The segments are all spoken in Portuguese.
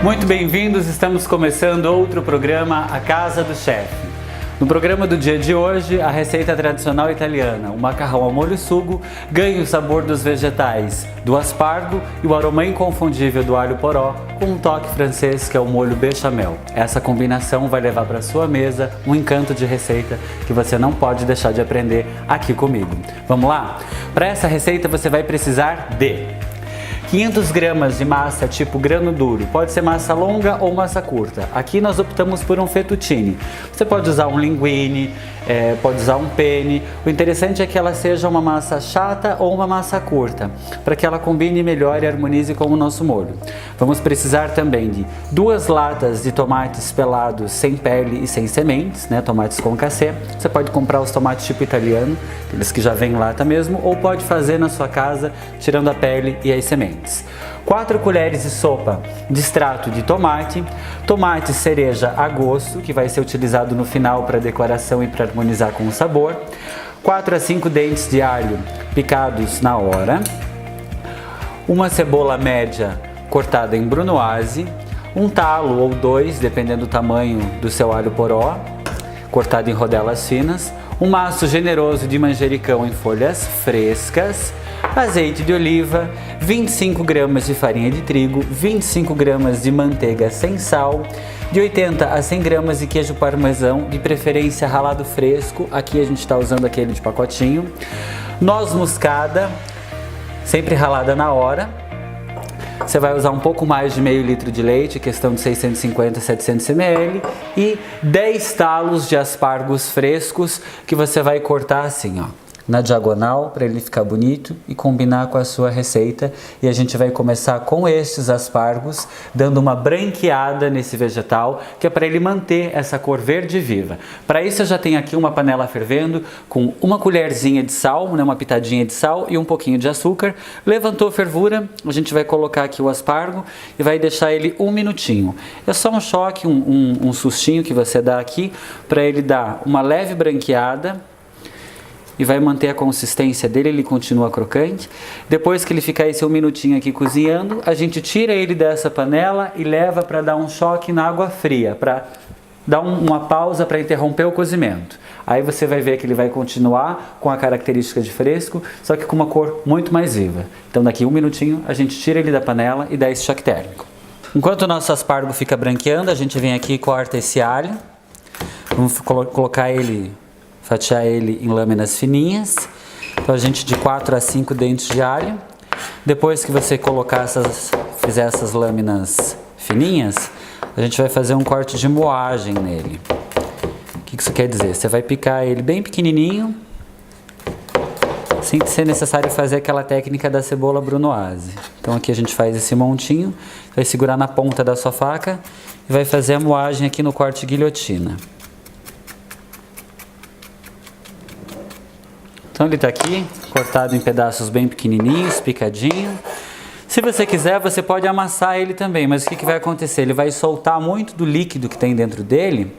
Muito bem-vindos, estamos começando outro programa, A Casa do Chefe. No programa do dia de hoje, a receita tradicional italiana, o macarrão ao molho sugo, ganha o sabor dos vegetais, do aspargo e o aroma inconfundível do alho poró, com um toque francês que é o molho bechamel. Essa combinação vai levar para sua mesa um encanto de receita que você não pode deixar de aprender aqui comigo. Vamos lá? Para essa receita você vai precisar de 500 gramas de massa tipo grano duro, pode ser massa longa ou massa curta. Aqui nós optamos por um fettuccine. Você pode usar um linguine, pode usar um penne. O interessante é que ela seja uma massa chata ou uma massa curta, para que ela combine melhor e harmonize com o nosso molho. Vamos precisar também de 2 latas de tomates pelados sem pele e sem sementes, tomates com cassê. Você pode comprar os tomates tipo italiano, aqueles que já vêm em lata mesmo, ou pode fazer na sua casa, tirando a pele e as sementes. 4 colheres de sopa de extrato de tomate, tomate cereja a gosto, que vai ser utilizado no final para decoração e para harmonizar com o sabor, 4 a 5 dentes de alho picados na hora, uma cebola média cortada em brunoise, um talo ou 2, dependendo do tamanho do seu alho poró, cortado em rodelas finas, um maço generoso de manjericão em folhas frescas, azeite de oliva, 25 gramas de farinha de trigo, 25 gramas de manteiga sem sal, de 80 a 100 gramas de queijo parmesão, de preferência ralado fresco, aqui a gente está usando aquele de pacotinho, noz moscada, sempre ralada na hora. Você vai usar um pouco mais de meio litro de leite, questão de 650 a 700 ml, e 10 talos de aspargos frescos que você vai cortar assim, na diagonal, para ele ficar bonito e combinar com a sua receita. E a gente vai começar com estes aspargos, dando uma branqueada nesse vegetal, que é para ele manter essa cor verde viva. Para isso eu já tenho aqui uma panela fervendo com uma colherzinha de sal, uma pitadinha de sal e um pouquinho de açúcar. Levantou fervura, a gente vai colocar aqui o aspargo e vai deixar ele um minutinho. É só um choque, um sustinho que você dá aqui, para ele dar uma leve branqueada, e vai manter a consistência dele, ele continua crocante. Depois que ele ficar esse um minutinho aqui cozinhando, a gente tira ele dessa panela e leva para dar um choque na água fria, para dar uma pausa para interromper o cozimento. Aí você vai ver que ele vai continuar com a característica de fresco, só que com uma cor muito mais viva. Então daqui um minutinho a gente tira ele da panela e dá esse choque térmico. Enquanto o nosso aspargo fica branqueando, a gente vem aqui e corta esse alho. Vamos colocar ele, fatiar ele em lâminas fininhas. Então a gente de 4 a 5 dentes de alho. Depois que você fizer essas lâminas fininhas, a gente vai fazer um corte de moagem nele. O que isso quer dizer? Você vai picar ele bem pequenininho, sem ser necessário fazer aquela técnica da cebola brunoise. Então aqui a gente faz esse montinho, vai segurar na ponta da sua faca e vai fazer a moagem aqui no corte guilhotina. Então ele está aqui, cortado em pedaços bem pequenininhos, picadinho. Se você quiser, você pode amassar ele também, mas o que vai acontecer? Ele vai soltar muito do líquido que tem dentro dele,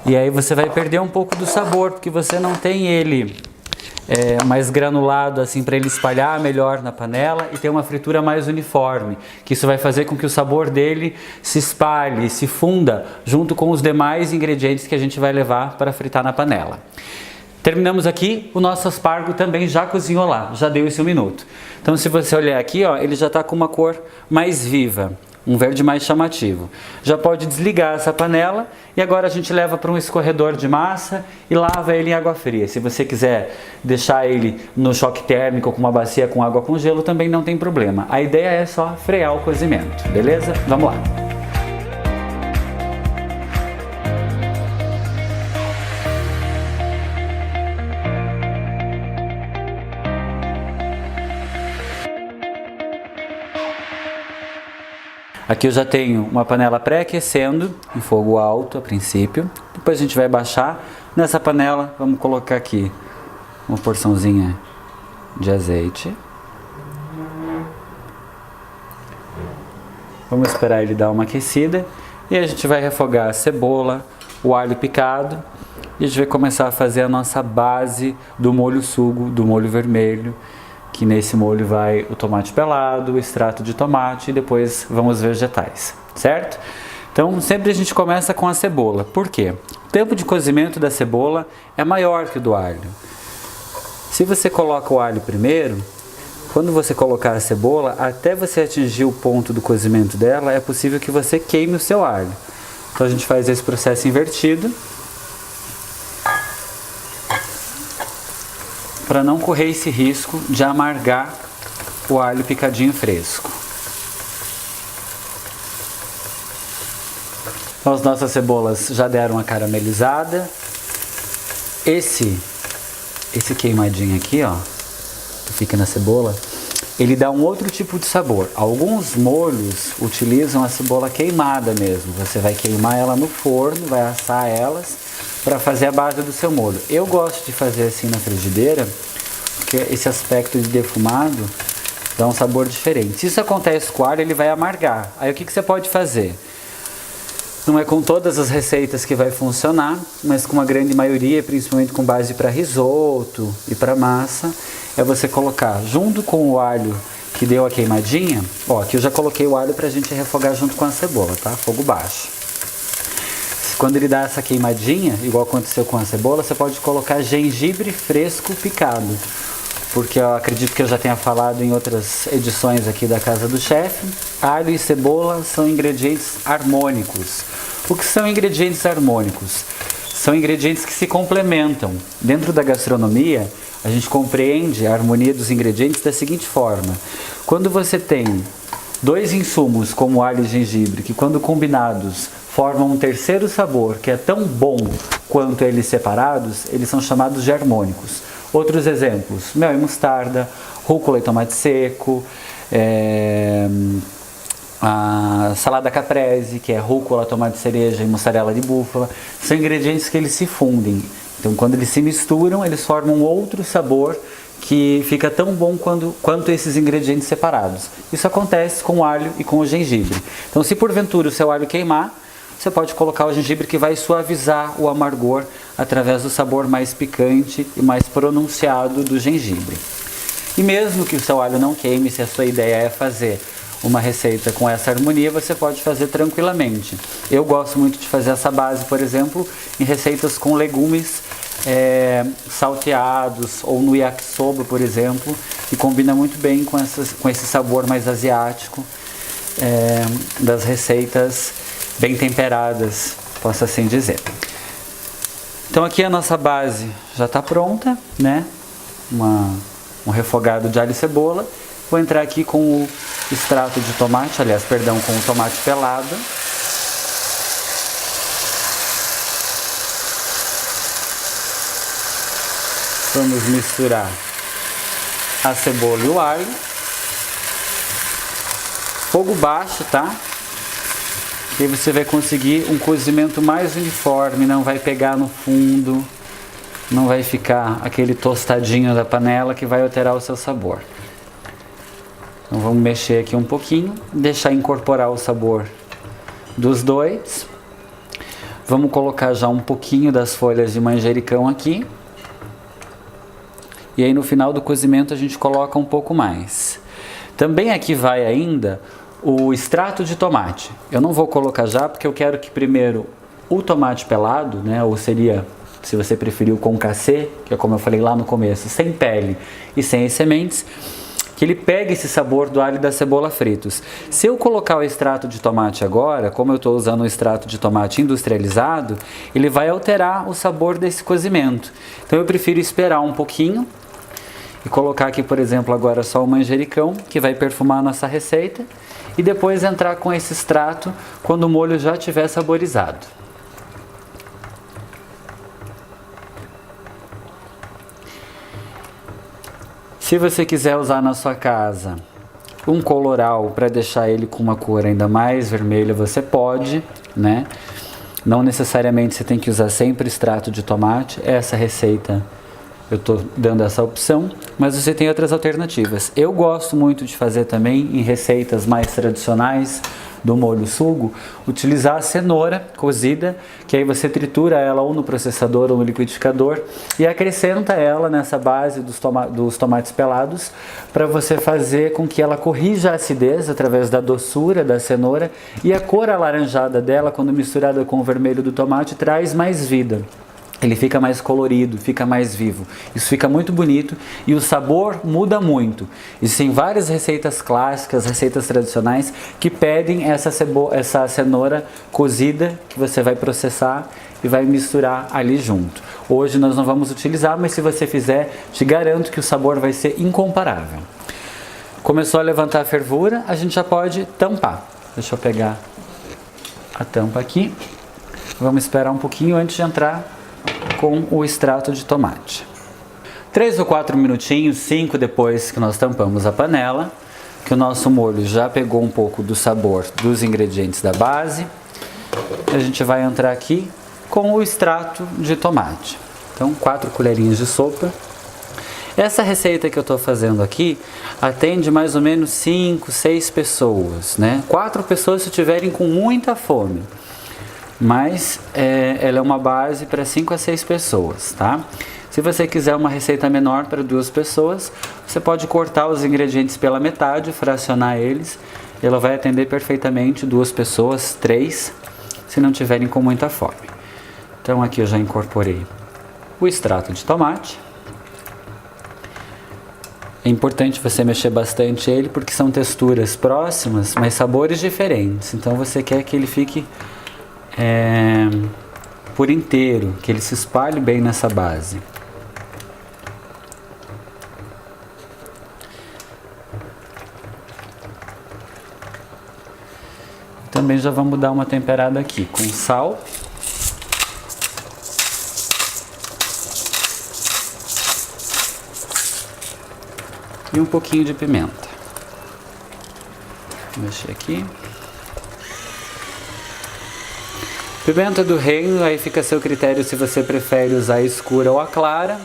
e aí você vai perder um pouco do sabor, porque você não tem ele mais granulado assim para ele espalhar melhor na panela e ter uma fritura mais uniforme, que isso vai fazer com que o sabor dele se espalhe, se funda junto com os demais ingredientes que a gente vai levar para fritar na panela. Terminamos aqui, o nosso aspargo também já cozinhou lá, já deu esse um minuto. Então se você olhar aqui, ele já está com uma cor mais viva, um verde mais chamativo. Já pode desligar essa panela e agora a gente leva para um escorredor de massa e lava ele em água fria. Se você quiser deixar ele no choque térmico com uma bacia com água com gelo, também não tem problema. A ideia é só frear o cozimento, beleza? Vamos lá! Aqui eu já tenho uma panela pré-aquecendo, em fogo alto a princípio. Depois a gente vai baixar. Nessa panela vamos colocar aqui uma porçãozinha de azeite. Vamos esperar ele dar uma aquecida. E a gente vai refogar a cebola, o alho picado. E a gente vai começar a fazer a nossa base do molho sugo, do molho vermelho. que nesse molho vai o tomate pelado, o extrato de tomate e depois vão os vegetais, certo? Então sempre a gente começa com a cebola. Por quê? O tempo de cozimento da cebola é maior que o do alho. Se você coloca o alho primeiro, quando você colocar a cebola, até você atingir o ponto do cozimento dela, é possível que você queime o seu alho. Então a gente faz esse processo invertido, para não correr esse risco de amargar o alho picadinho fresco. Então as nossas cebolas já deram uma caramelizada. Esse queimadinho aqui, ó, que fica na cebola, ele dá um outro tipo de sabor. Alguns molhos utilizam a cebola queimada mesmo. Você vai queimar ela no forno, vai assar elas para fazer a base do seu molho. Eu gosto de fazer assim na frigideira, porque esse aspecto de defumado dá um sabor diferente. Se isso acontece com o alho, ele vai amargar. Aí o que você pode fazer? Não é com todas as receitas que vai funcionar, mas com uma grande maioria, principalmente com base para risoto e para massa, é você colocar junto com o alho que deu a queimadinha. Ó, aqui eu já coloquei o alho para a gente refogar junto com a cebola, tá? Fogo baixo. Quando ele dá essa queimadinha, igual aconteceu com a cebola, você pode colocar gengibre fresco picado. Porque eu acredito que eu já tenha falado em outras edições aqui da Casa do Chefe, alho e cebola são ingredientes harmônicos. O que são ingredientes harmônicos? São ingredientes que se complementam. Dentro da gastronomia, a gente compreende a harmonia dos ingredientes da seguinte forma. Quando você tem dois insumos, como alho e gengibre, que quando combinados formam um terceiro sabor que é tão bom quanto eles separados, eles são chamados de harmônicos. Outros exemplos, mel e mostarda, rúcula e tomate seco, a salada caprese, que é rúcula, tomate cereja e mussarela de búfala, são ingredientes que eles se fundem. Então, quando eles se misturam, eles formam outro sabor que fica tão bom quanto esses ingredientes separados. Isso acontece com o alho e com o gengibre. Então, se porventura o seu alho queimar, você pode colocar o gengibre que vai suavizar o amargor através do sabor mais picante e mais pronunciado do gengibre. E mesmo que o seu alho não queime, se a sua ideia é fazer uma receita com essa harmonia, você pode fazer tranquilamente. Eu gosto muito de fazer essa base, por exemplo, em receitas com legumes salteados ou no yakisoba, por exemplo, que combina muito bem com esse sabor mais asiático das receitas bem temperadas, posso assim dizer. Então aqui a nossa base já está pronta, né? Um refogado de alho e cebola. Vou entrar aqui com o extrato de tomate, com o tomate pelado. Vamos misturar a cebola e o alho. Fogo baixo, tá? E aí você vai conseguir um cozimento mais uniforme, não vai pegar no fundo, não vai ficar aquele tostadinho da panela que vai alterar o seu sabor. Então vamos mexer aqui um pouquinho, deixar incorporar o sabor dos dois. Vamos colocar já um pouquinho das folhas de manjericão aqui. E aí no final do cozimento a gente coloca um pouco mais. Também aqui vai ainda o extrato de tomate. Eu não vou colocar já porque eu quero que primeiro o tomate pelado, né, ou seria, se você preferir, o concassê, que é como eu falei lá no começo, sem pele e sem as sementes, que ele pegue esse sabor do alho e da cebola fritos. Se eu colocar o extrato de tomate agora, como eu estou usando o extrato de tomate industrializado, ele vai alterar o sabor desse cozimento. Então eu prefiro esperar um pouquinho e colocar aqui, por exemplo, agora só o manjericão, que vai perfumar a nossa receita, e depois entrar com esse extrato quando o molho já estiver saborizado. Se você quiser usar na sua casa um coloral para deixar ele com uma cor ainda mais vermelha, você pode, né? Não necessariamente você tem que usar sempre extrato de tomate. Essa receita eu estou dando essa opção, mas você tem outras alternativas. Eu gosto muito de fazer também em receitas mais tradicionais, do molho sugo, utilizar a cenoura cozida, que aí você tritura ela ou no processador ou no liquidificador e acrescenta ela nessa base dos tomates pelados para você fazer com que ela corrija a acidez através da doçura da cenoura, e a cor alaranjada dela, quando misturada com o vermelho do tomate, traz mais vida. Ele fica mais colorido, fica mais vivo. Isso fica muito bonito e o sabor muda muito. Existem várias receitas clássicas, receitas tradicionais que pedem essa cenoura cozida que você vai processar e vai misturar ali junto. Hoje nós não vamos utilizar, mas se você fizer, te garanto que o sabor vai ser incomparável. Começou a levantar a fervura, a gente já pode tampar. Deixa eu pegar a tampa aqui. Vamos esperar um pouquinho antes de entrar com o extrato de tomate. 3 ou 4 minutinhos, 5 depois que nós tampamos a panela, que o nosso molho já pegou um pouco do sabor dos ingredientes da base, a gente vai entrar aqui com o extrato de tomate. Então 4 colherinhas de sopa. Essa receita que eu estou fazendo aqui atende mais ou menos 5, 6 pessoas, né? 4 pessoas se tiverem com muita fome. Mas ela é uma base para 5 a 6 pessoas, tá? Se você quiser uma receita menor para 2 pessoas, você pode cortar os ingredientes pela metade, fracionar eles. Ela vai atender perfeitamente 2 pessoas, 3, se não tiverem com muita fome. Então aqui eu já incorporei o extrato de tomate. É importante você mexer bastante ele, porque são texturas próximas, mas sabores diferentes. Então você quer que ele fique por inteiro, que ele se espalhe bem nessa base. Também já vamos dar uma temperada aqui com sal. E um pouquinho de pimenta. Vou mexer aqui. Pimenta do reino, aí fica a seu critério se você prefere usar a escura ou a clara.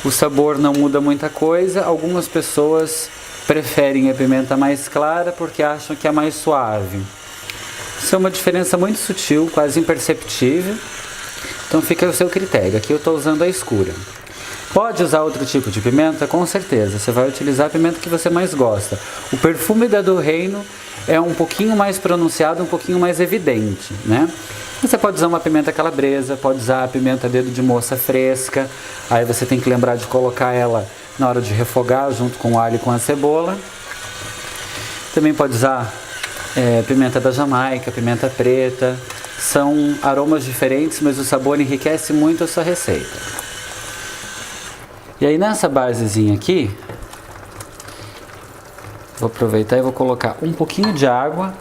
O sabor não muda muita coisa. Algumas pessoas preferem a pimenta mais clara porque acham que é mais suave. Isso é uma diferença muito sutil, quase imperceptível. Então fica ao seu critério. Aqui eu estou usando a escura. Pode usar outro tipo de pimenta? Com certeza. Você vai utilizar a pimenta que você mais gosta. O perfume da do reino é um pouquinho mais pronunciado, um pouquinho mais evidente, né? Você pode usar uma pimenta calabresa, pode usar a pimenta dedo de moça fresca. Aí você tem que lembrar de colocar ela na hora de refogar junto com o alho e com a cebola. Também pode usar pimenta da Jamaica, pimenta preta. São aromas diferentes, mas o sabor enriquece muito a sua receita. E aí nessa basezinha aqui, vou aproveitar e vou colocar um pouquinho de água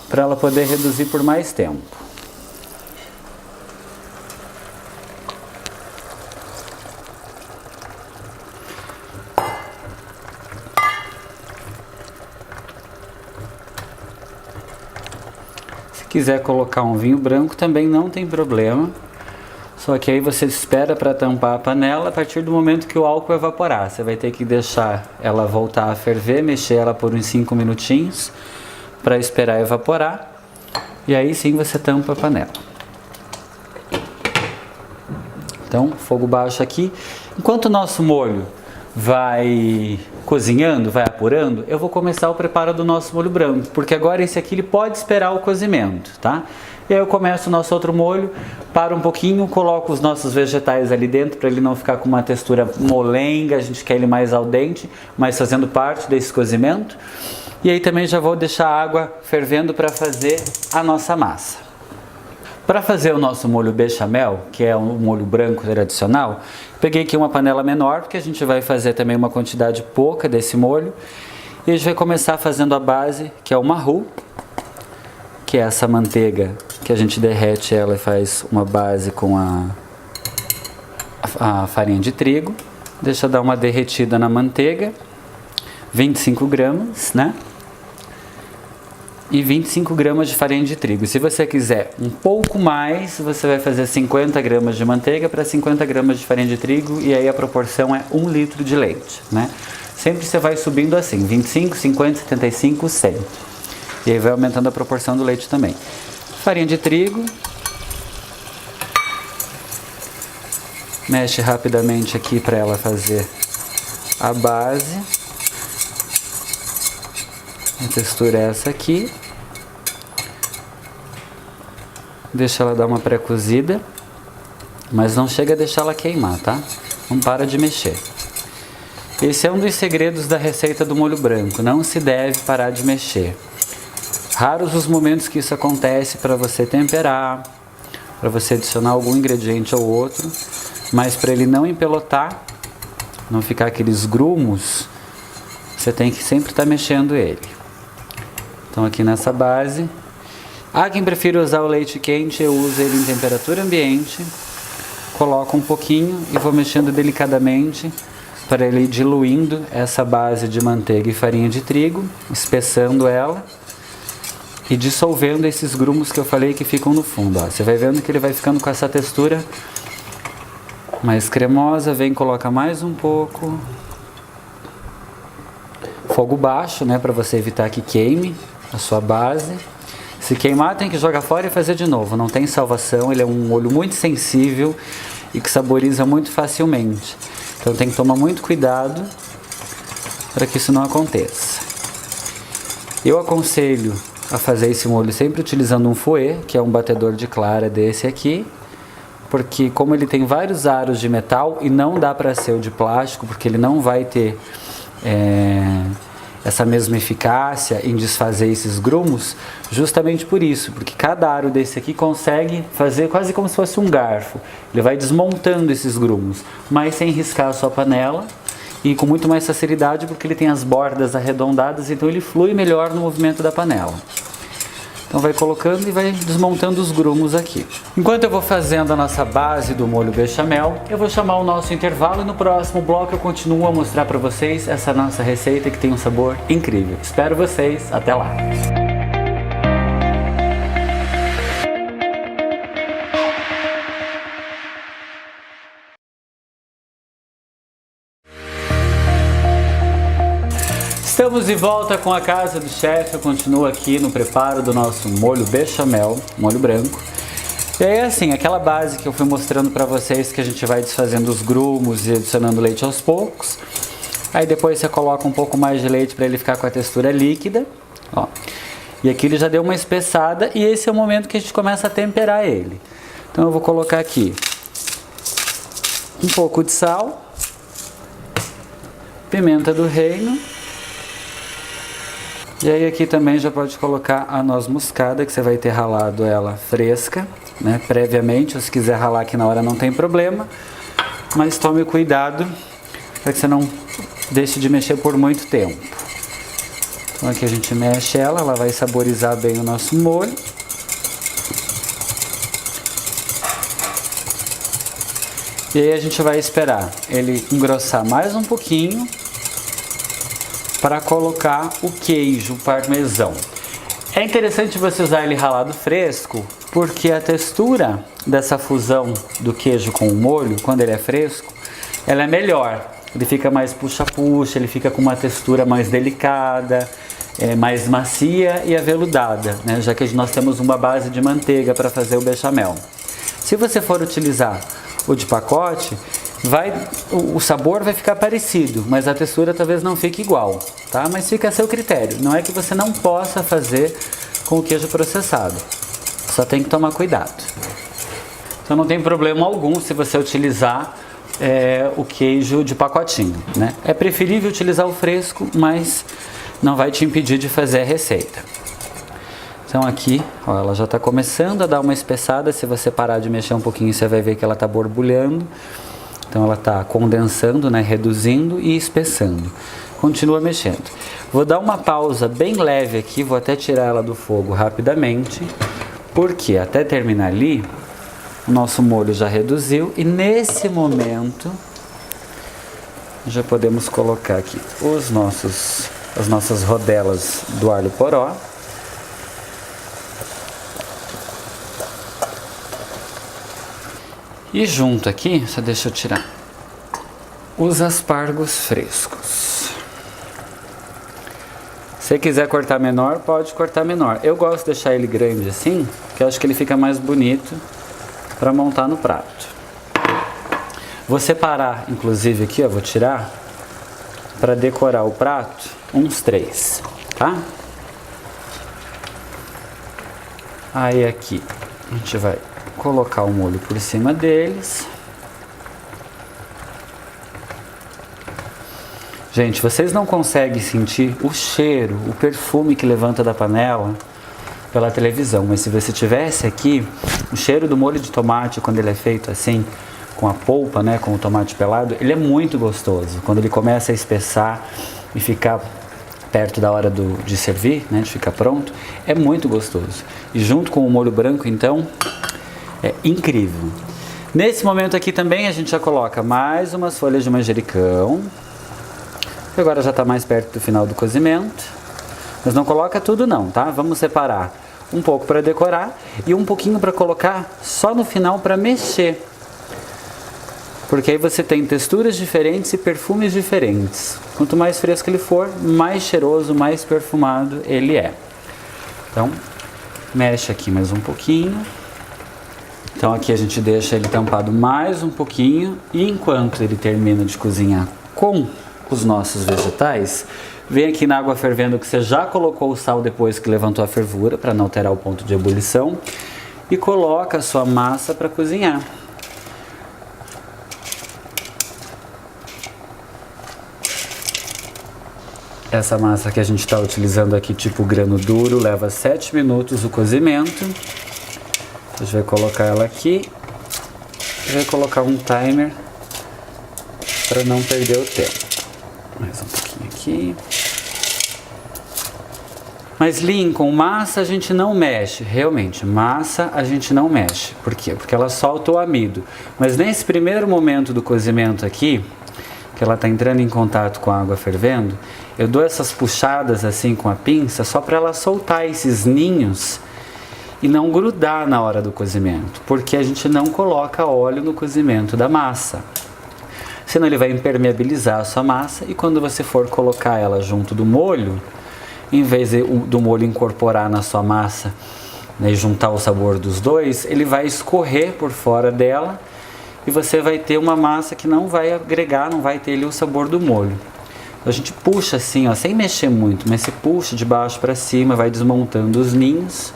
para ela poder reduzir por mais tempo. Se quiser colocar um vinho branco também não tem problema. Só que aí você espera para tampar a panela a partir do momento que o álcool evaporar. Você vai ter que deixar ela voltar a ferver, mexer ela por uns 5 minutinhos para esperar evaporar. E aí sim você tampa a panela. Então, fogo baixo aqui. Enquanto o nosso molho vai cozinhando, vai apurando, eu vou começar o preparo do nosso molho branco, porque agora esse aqui ele pode esperar o cozimento, tá? E aí eu começo o nosso outro molho, paro um pouquinho, coloco os nossos vegetais ali dentro para ele não ficar com uma textura molenga, a gente quer ele mais al dente, mas fazendo parte desse cozimento. E aí também já vou deixar a água fervendo para fazer a nossa massa. Para fazer o nosso molho bechamel, que é um molho branco tradicional, peguei aqui uma panela menor, porque a gente vai fazer também uma quantidade pouca desse molho. E a gente vai começar fazendo a base, que é o marroux, que é essa manteiga que a gente derrete ela e faz uma base com a farinha de trigo. Deixa dar uma derretida na manteiga, 25 gramas, né? E 25 gramas de farinha de trigo. Se você quiser um pouco mais, você vai fazer 50 gramas de manteiga para 50 gramas de farinha de trigo, e aí a proporção é 1 litro de leite, né? Sempre você vai subindo assim, 25, 50, 75, 100. E aí vai aumentando a proporção do leite também. Farinha de trigo. Mexe rapidamente aqui para ela fazer a base. A textura é essa aqui. Deixa ela dar uma pré-cozida, mas não chega a deixar ela queimar, tá? Não para de mexer. Esse é um dos segredos da receita do molho branco, não se deve parar de mexer. Raros os momentos que isso acontece para você temperar, para você adicionar algum ingrediente ou outro, mas para ele não empelotar, não ficar aqueles grumos, você tem que sempre estar mexendo ele. Então aqui nessa base, há quem prefira usar o leite quente, eu uso ele em temperatura ambiente, coloco um pouquinho e vou mexendo delicadamente para ele ir diluindo essa base de manteiga e farinha de trigo, espessando ela e dissolvendo esses grumos que eu falei que ficam no fundo. Ó. Você vai vendo que ele vai ficando com essa textura mais cremosa, vem, coloca mais um pouco. Fogo baixo, né, para você evitar que queime a sua base. Se queimar, tem que jogar fora e fazer de novo, não tem salvação, ele é um molho muito sensível e que saboriza muito facilmente. Então tem que tomar muito cuidado para que isso não aconteça. Eu aconselho a fazer esse molho sempre utilizando um fouet, que é um batedor de clara desse aqui, porque como ele tem vários aros de metal e não dá para ser o de plástico, porque ele não vai ter essa mesma eficácia em desfazer esses grumos, justamente por isso, porque cada aro desse aqui consegue fazer quase como se fosse um garfo. Ele vai desmontando esses grumos, mas sem riscar a sua panela e com muito mais facilidade, porque ele tem as bordas arredondadas, então ele flui melhor no movimento da panela. Então vai colocando e vai desmontando os grumos aqui. Enquanto eu vou fazendo a nossa base do molho bechamel, eu vou chamar o nosso intervalo e no próximo bloco eu continuo a mostrar para vocês essa nossa receita que tem um sabor incrível. Espero vocês, até lá! Estamos de volta com a Casa do Chefe. Eu continuo aqui no preparo do nosso molho bechamel, molho branco. E aí assim, aquela base que eu fui mostrando para vocês, que a gente vai desfazendo os grumos e adicionando leite aos poucos. Aí depois você coloca um pouco mais de leite para ele ficar com a textura líquida. Ó. E aqui ele já deu uma espessada e esse é o momento que a gente começa a temperar ele. Então eu vou colocar aqui um pouco de sal, pimenta do reino. E aí aqui também já pode colocar a noz moscada, que você vai ter ralado ela fresca, né, previamente. Se quiser ralar aqui na hora não tem problema, mas tome cuidado para que você não deixe de mexer por muito tempo. Então aqui a gente mexe ela vai saborizar bem o nosso molho. E aí a gente vai esperar ele engrossar mais um pouquinho, para colocar o queijo parmesão. É interessante você usar ele ralado fresco, porque a textura dessa fusão do queijo com o molho, quando ele é fresco, ela é melhor. Ele fica mais puxa-puxa, ele fica com uma textura mais delicada, mais macia e aveludada, né? Já que nós temos uma base de manteiga para fazer o bechamel. Se você for utilizar o de pacote, o sabor vai ficar parecido, mas a textura talvez não fique igual, tá? Mas fica a seu critério. Não é que você não possa fazer com o queijo processado, só tem que tomar cuidado. Então não tem problema algum se você utilizar o queijo de pacotinho, né? É preferível utilizar o fresco, mas não vai te impedir de fazer a receita. Então aqui, ó, ela já está começando a dar uma espessada. Se você parar de mexer um pouquinho, você vai ver que ela está borbulhando. Então ela está condensando, né, reduzindo e espessando. Continua mexendo. Vou dar uma pausa bem leve aqui, vou até tirar ela do fogo rapidamente, porque até terminar ali, o nosso molho já reduziu e nesse momento já podemos colocar aqui as nossas rodelas do alho poró. E junto aqui, só deixa eu tirar os aspargos frescos. Se quiser cortar menor, pode cortar menor. Eu gosto de deixar ele grande assim, porque eu acho que ele fica mais bonito para montar no prato. Vou separar, inclusive aqui, ó, vou tirar para decorar o prato uns 3, tá? Aí aqui a gente vai colocar o molho por cima deles. Gente, vocês não conseguem sentir o cheiro, o perfume que levanta da panela pela televisão, mas se você tivesse aqui, o cheiro do molho de tomate, quando ele é feito assim, com a polpa, né, com o tomate pelado, ele é muito gostoso. Quando ele começa a espessar e ficar perto da hora de servir, né, de ficar pronto, é muito gostoso. E junto com o molho branco, então, é incrível. Nesse momento aqui também a gente já coloca mais umas folhas de manjericão. Agora já está mais perto do final do cozimento. Mas não coloca tudo não, tá? Vamos separar um pouco para decorar e um pouquinho para colocar só no final para mexer. Porque aí você tem texturas diferentes e perfumes diferentes. Quanto mais fresco ele for, mais cheiroso, mais perfumado ele é. Então, mexe aqui mais um pouquinho. Então aqui a gente deixa ele tampado mais um pouquinho. E enquanto ele termina de cozinhar com os nossos vegetais, vem aqui na água fervendo que você já colocou o sal depois que levantou a fervura, para não alterar o ponto de ebulição, e coloca a sua massa para cozinhar. Essa massa que a gente está utilizando aqui, tipo grano duro, leva 7 minutos o cozimento. A gente vai colocar ela aqui e vai colocar um timer para não perder o tempo. Mais um pouquinho aqui. Mas Lincoln, massa a gente não mexe, realmente, massa a gente não mexe. Por quê? Porque ela solta o amido. Mas nesse primeiro momento do cozimento aqui, que ela está entrando em contato com a água fervendo, eu dou essas puxadas assim com a pinça só para ela soltar esses ninhos e não grudar na hora do cozimento, porque a gente não coloca óleo no cozimento da massa. Senão ele vai impermeabilizar a sua massa e quando você for colocar ela junto do molho, em vez do molho incorporar na sua massa, né, e juntar o sabor dos dois, ele vai escorrer por fora dela e você vai ter uma massa que não vai agregar, não vai ter ali o sabor do molho. A gente puxa assim, ó, sem mexer muito, mas você puxa de baixo para cima, vai desmontando os ninhos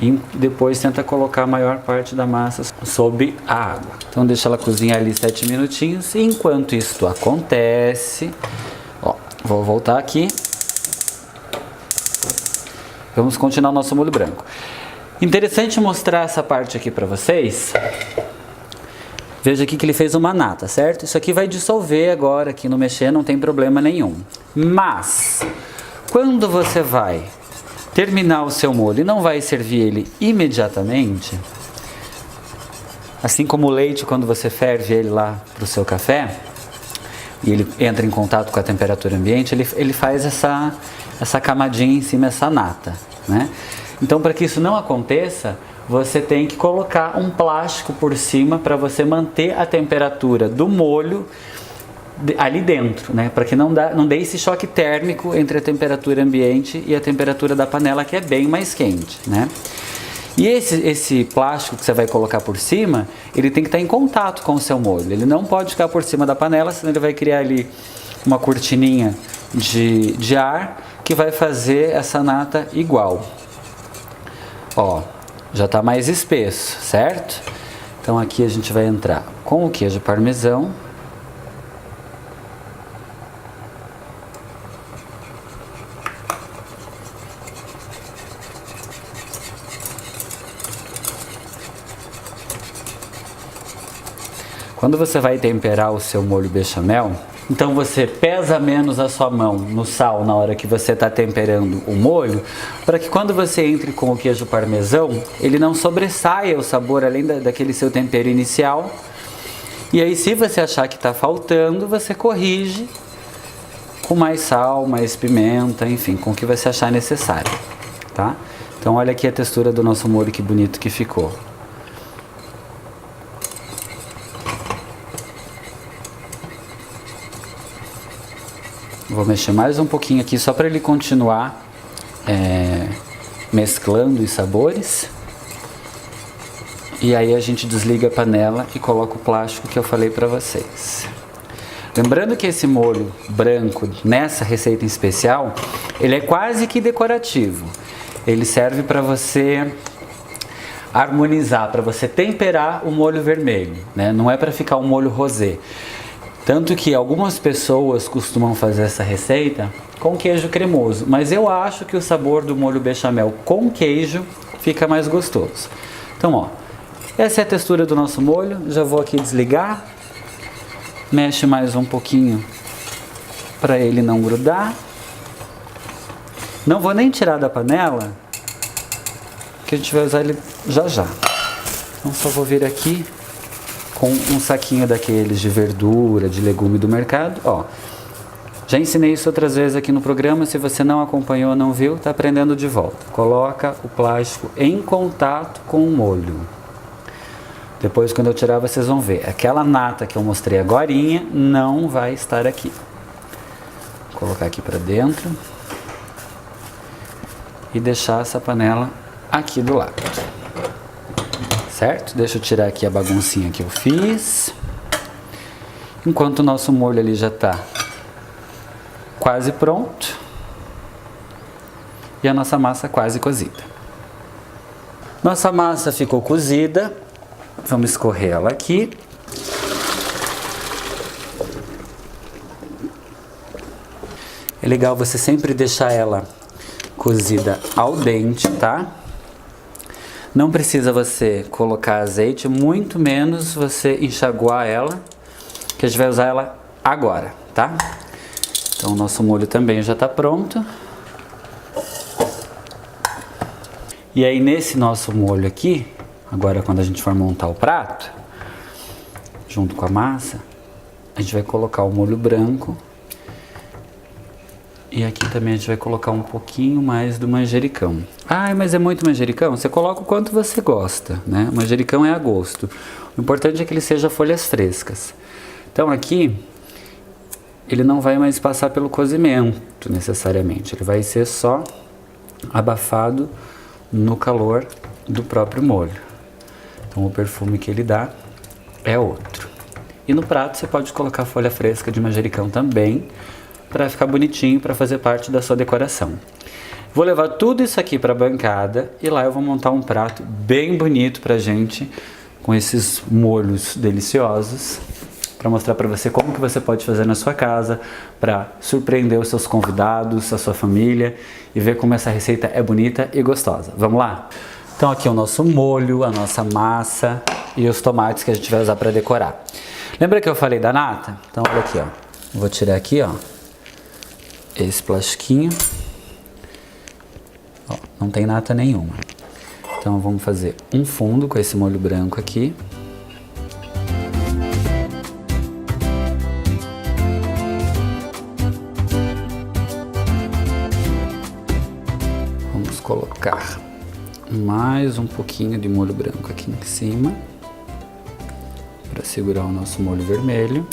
e depois tenta colocar a maior parte da massa sob a água. Então deixa ela cozinhar ali 7 minutinhos e enquanto isso acontece, ó, vou voltar aqui. Vamos continuar o nosso molho branco. Interessante mostrar essa parte aqui para vocês. Veja aqui que ele fez uma nata, certo? Isso aqui vai dissolver agora, aqui no mexer não tem problema nenhum. Mas, quando você vai terminar o seu molho e não vai servir ele imediatamente, assim como o leite, quando você ferve ele lá para o seu café, e ele entra em contato com a temperatura ambiente, ele faz essa camadinha em cima, essa nata, né? Então, para que isso não aconteça, você tem que colocar um plástico por cima para você manter a temperatura do molho ali dentro, né? Para que não dê esse choque térmico entre a temperatura ambiente e a temperatura da panela, que é bem mais quente, né? E esse plástico que você vai colocar por cima, ele tem que estar em contato com o seu molho. Ele não pode ficar por cima da panela, senão ele vai criar ali uma cortininha de ar que vai fazer essa nata igual. Ó, já está mais espesso, certo? Então aqui a gente vai entrar com o queijo parmesão. Quando você vai temperar o seu molho bechamel, então você pesa menos a sua mão no sal na hora que você está temperando o molho, para que quando você entre com o queijo parmesão, ele não sobressaia o sabor além daquele seu tempero inicial. E aí, se você achar que está faltando, você corrige com mais sal, mais pimenta, enfim, com o que você achar necessário, tá? Então olha aqui a textura do nosso molho, que bonito que ficou. Vou mexer mais um pouquinho aqui só para ele continuar mesclando os sabores. E aí a gente desliga a panela e coloca o plástico que eu falei para vocês. Lembrando que esse molho branco, nessa receita em especial, ele é quase que decorativo. Ele serve para você harmonizar, para você temperar o molho vermelho, né? Não é para ficar um molho rosé. Tanto que algumas pessoas costumam fazer essa receita com queijo cremoso, mas eu acho que o sabor do molho bechamel com queijo fica mais gostoso. Então, ó, essa é a textura do nosso molho. Já vou aqui desligar. Mexe mais um pouquinho para ele não grudar. Não vou nem tirar da panela, que a gente vai usar ele já já. Então só vou vir aqui com um saquinho daqueles de verdura, de legume do mercado, ó. Já ensinei isso outras vezes aqui no programa, se você não acompanhou, não viu, tá aprendendo de volta. Coloca o plástico em contato com o molho. Depois, quando eu tirar, vocês vão ver. Aquela nata que eu mostrei agorinha não vai estar aqui. Vou colocar aqui para dentro e deixar essa panela aqui do lado. Certo? Deixa eu tirar aqui a baguncinha que eu fiz. Enquanto o nosso molho ali já está quase pronto e a nossa massa quase cozida. Nossa massa ficou cozida. Vamos escorrer ela aqui. É legal você sempre deixar ela cozida al dente, tá? Não precisa você colocar azeite, muito menos você enxaguar ela, que a gente vai usar ela agora, tá? Então o nosso molho também já está pronto. E aí nesse nosso molho aqui, agora quando a gente for montar o prato, junto com a massa, a gente vai colocar o molho branco. E aqui também a gente vai colocar um pouquinho mais do manjericão. Ah, mas é muito manjericão? Você coloca o quanto você gosta, né? O manjericão é a gosto. O importante é que ele seja folhas frescas. Então aqui, ele não vai mais passar pelo cozimento necessariamente. Ele vai ser só abafado no calor do próprio molho. Então o perfume que ele dá é outro. E no prato você pode colocar folha fresca de manjericão também, para ficar bonitinho, para fazer parte da sua decoração. Vou levar tudo isso aqui para a bancada e lá eu vou montar um prato bem bonito pra gente, com esses molhos deliciosos, para mostrar para você como que você pode fazer na sua casa, para surpreender os seus convidados, a sua família e ver como essa receita é bonita e gostosa. Vamos lá? Então aqui é o nosso molho, a nossa massa e os tomates que a gente vai usar para decorar. Lembra que eu falei da nata? Então olha aqui, ó. Vou tirar aqui, ó, esse plastiquinho. Ó, não tem nata nenhuma. Então vamos fazer um fundo com esse molho branco aqui. Vamos colocar mais um pouquinho de molho branco aqui em cima, para segurar o nosso molho vermelho.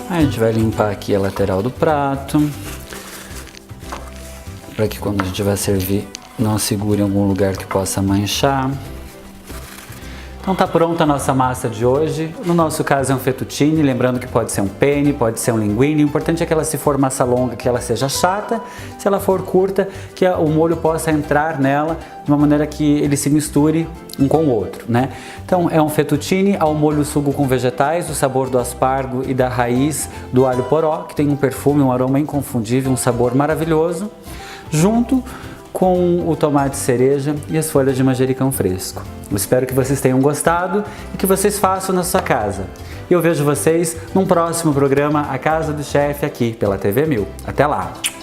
A gente vai limpar aqui a lateral do prato, para que quando a gente vai servir não segure em algum lugar que possa manchar. Então tá pronta a nossa massa de hoje. No nosso caso é um fettuccine, lembrando que pode ser um penne, pode ser um linguine. O importante é que ela, se for massa longa, que ela seja chata. Se ela for curta, que o molho possa entrar nela de uma maneira que ele se misture um com o outro, né? Então é um fettuccine ao molho sugo com vegetais, o sabor do aspargo e da raiz do alho poró, que tem um perfume, um aroma inconfundível, um sabor maravilhoso, junto com o tomate cereja e as folhas de manjericão fresco. Eu espero que vocês tenham gostado e que vocês façam na sua casa. E eu vejo vocês num próximo programa A Casa do Chefe aqui pela TV 1000. Até lá!